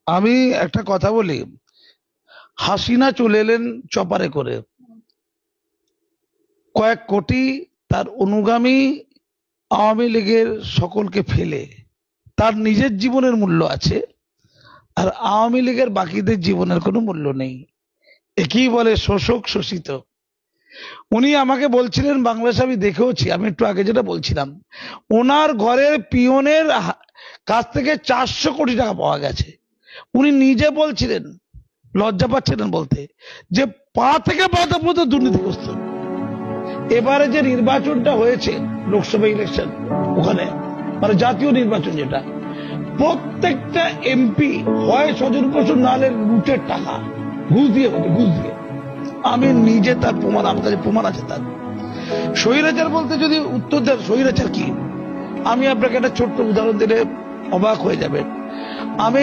আমি একটা কথা বলি। হাসিনা চলে এলেন চপারে করে, কয়েক কোটি তার অনুগামী আওয়ামী লীগের সকলকে ফেলে। তার নিজের জীবনের মূল্য আছে, আর আওয়ামী লীগের বাকিদের জীবনের কোনো মূল্য নেই। একেই বলে শোষক শোষিত। উনি আমাকে বলছিলেন, বাংলাদেশে আমি দেখেওছি, আমি একটু আগে যেটা বলছিলাম, ওনার ঘরের পিয়নের কাছ থেকে 400 কোটি টাকা পাওয়া গেছে। উনি নিজে বলছিলেন, লজ্জা পাচ্ছিলেন বলতে, যে পা থেকে পাতা পর্যন্ত দুর্নীতিগ্রস্ত। এবারে যে নির্বাচনটা হয়েছে, লোকসভা ইলেকশন, ওখানে মানে জাতীয় নির্বাচন, যেটা প্রত্যেকটা এমপি হয় স্বজন পোষণ, নাহলে লুটের টাকা ঘুষ দিয়ে হতো, ঘুষ দিয়ে। আমি নিজে তার প্রমাণ, আমার কাছে প্রমাণ আছে তার। স্বৈরাচার বলতে যদি উত্তর দেন স্বৈরাচার কি, আমি আপনাকে একটা ছোট্ট উদাহরণ দিলে অবাক হয়ে যাবেন। আমি